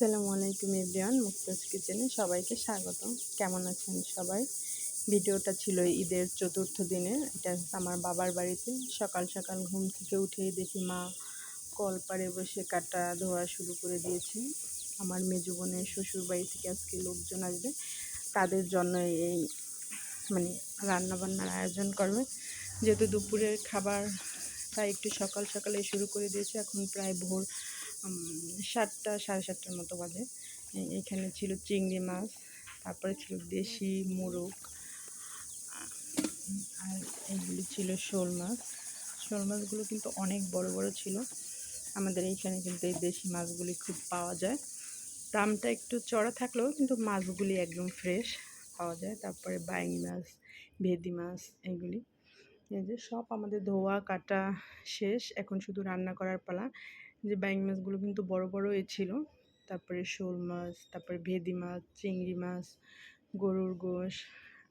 আসসালামু আলাইকুম এভরিওয়ান, মুক্তাজ কিচেনে সবাইকে স্বাগত। কেমন আছেন সবাই? ভিডিওটা ছিল ঈদের চতুর্থ দিনের। এটা আমার বাবার বাড়িতে। সকাল সকাল ঘুম থেকে উঠেই দেখি মা কলপাড়ে বসে কাটা ধোয়া শুরু করে দিয়েছে। আমার মেজো বোনের শ্বশুর বাড়ি থেকে আজকে লোকজন আসবে, তাদের জন্য এই রান্নাবান্নার আয়োজন করবে। যেহেতু দুপুরের খাবার তাই একটু সকাল সকালে শুরু করে দিয়েছে। এখন প্রায় ভোর 7টা সাড়ে 7টার মতো বাজে। এখানে ছিল চিংড়ি মাছ, তারপরে ছিল দেশি মোরগ, আর এইগুলি ছিল শোল মাছ। শোল মাছগুলো কিন্তু অনেক বড় বড় ছিল। আমাদের এইখানে কিন্তু এই দেশি মাছগুলি খুব পাওয়া যায়। দামটা একটু চড়া থাকলেও কিন্তু মাছগুলি একদম ফ্রেশ পাওয়া যায়। তারপরে বাইং মাছ, ভেদি মাছ, এগুলি এই যে সব আমাদের ধোয়া কাটা শেষ। এখন শুধু রান্না করার পালা। যে বাইং মাছগুলো কিন্তু বড় বড়ই ছিল। তারপরে শোল মাছ, তারপরে ভেদি মাছ, চিংড়ি মাছ, গরুর গোশ।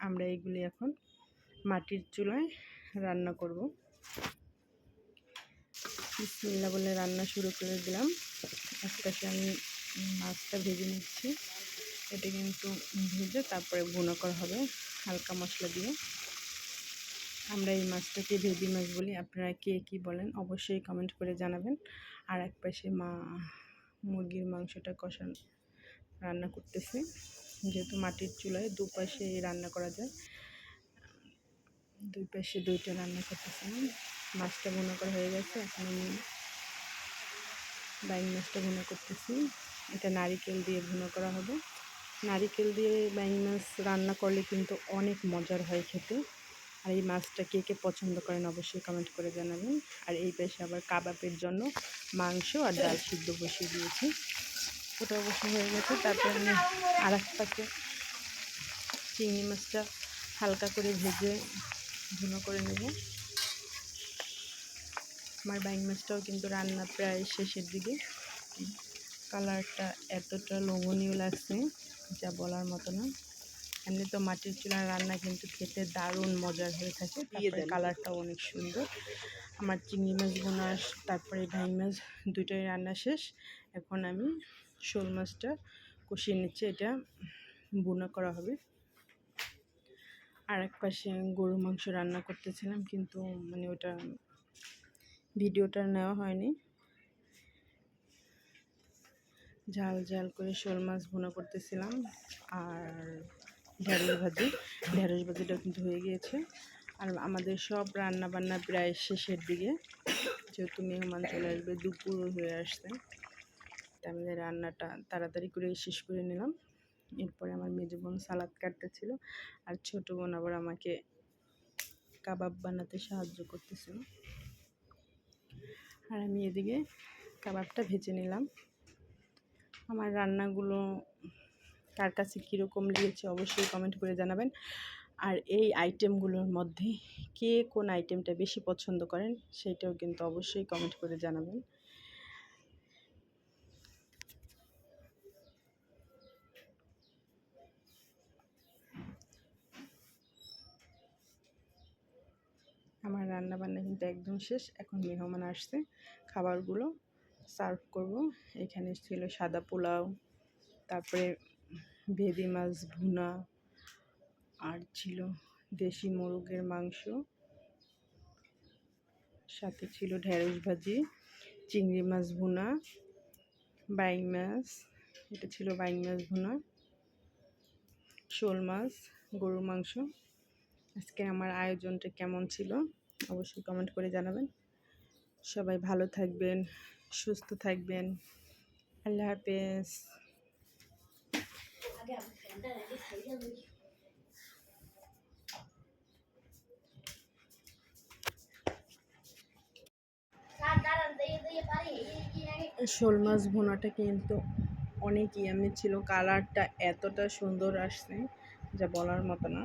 আমরা এগুলি এখন মাটির চুলায় রান্না করব। বিসমিল্লাহ বলে রান্না শুরু করে দিলাম। একপাশে আমি মাছটা ভেজে নিচ্ছি। এটা কিন্তু ভেজে তারপরে ভুনা করা হবে হালকা মশলা দিয়ে। আমরা এই মাছটাকে ভেদি মাছ বলি, আপনারা কে কী বলেন অবশ্যই কমেন্ট করে জানাবেন। আর এক পাশে মা মুরগির মাংসটা রান্না করতেছে। যেহেতু মাটির চুলায় দুপাশে রান্না করা যায়, দুই পাশে দুইটা রান্না করতেছিলাম। মাছটা ভুনা করা হয়ে গেছে। এখন আমি বাইং মাছটা ভুনা করতেছি। এটা নারিকেল দিয়ে ভুনা করা হবে। নারিকেল দিয়ে বাইং মাছ রান্না করলে কিন্তু অনেক মজার হয় খেতে। আর এই মাছটা কে কে পছন্দ করেন অবশ্যই কমেন্ট করে জানাবেন। আর এই পাশে আবার কাবাবের জন্য মাংস আর ডাল সিদ্ধ বসিয়ে দিয়েছি। ওটা অবশ্য হয়ে গেছে। তারপরে আমি আর এক পাশে চিংড়ি মাছটা হালকা করে ভেজে ভুনো করে নেব। আমার বাইং মাছটাও কিন্তু রান্না প্রায় শেষের দিকে। কালারটা এতটা লোভনীয় লাগছে যা বলার মতো না। এমনি তো মাটির চুলার রান্না কিন্তু খেতে দারুণ মজার হয়ে থাকে। তারপরে কালারটাও অনেক সুন্দর। আমার চিংড়ি মাছ ভুনা, তারপরে বাইং মাছ দুটোই রান্না শেষ। এখন আমি শোল মাছটা কষিয়ে নিচ্ছি। এটা ভুনা করা হবে। আর এক পাশে গরু মাংস রান্না করতেছিলাম, কিন্তু ওটা ভিডিওটা নেওয়া হয়নি। ঝাল ঝাল করে শোল মাছ ভুনা করতেছিলাম। আর ঢেঁড়স ভাজিটা কিন্তু হয়ে গিয়েছে। আর আমাদের সব রান্না বান্না প্রায় শেষের দিকে, যেহেতু মেহমান চলে আসবে, দুপুর হয়ে আসছে, তাই আমাদের রান্নাটা তাড়াতাড়ি করে শেষ করে নিলাম। এরপরে আমার মেজো বোন সালাদ কাটতেছিল, আর ছোটো বোন আবার আমাকে কাবাব বানাতে সাহায্য করতেছিল। আর আমি এদিকে কাবাবটা ভেজে নিলাম। আমার রান্নাগুলো কার কাছে কীরকম লেগেছে অবশ্যই কমেন্ট করে জানাবেন। আর এই আইটেমগুলোর মধ্যে কে কোন আইটেমটা বেশি পছন্দ করেন সেটাও কিন্তু অবশ্যই কমেন্ট করে জানাবেন। আমার রান্না বান্না কিন্তু একদম শেষ। এখন মেহমান আসছে, খাবারগুলো সার্ভ করব। এখানে ছিল সাদা পোলাও, তারপরে ভেদি মাছ ভুনা, আর ছিল দেশি মোরগের মাংস, সাথে ছিল ঢেঁড়স ভাজি, চিংড়ি মাছ ভুনা, বাইং মাছ, এটা ছিল বাইং মাছ ভুনা, শোল মাছ, গরুর মাংস। আজকে আমার আয়োজনটা কেমন ছিল অবশ্যই কমেন্ট করে জানাবেন। সবাই ভালো থাকবেন, সুস্থ থাকবেন। আল্লাহ হাফেজ। শোল মাছ ভুনাটা কিন্তু অনেক ইয়ামি ছিল। কালারটা এতটা সুন্দর আসছে যা বলার মতো না।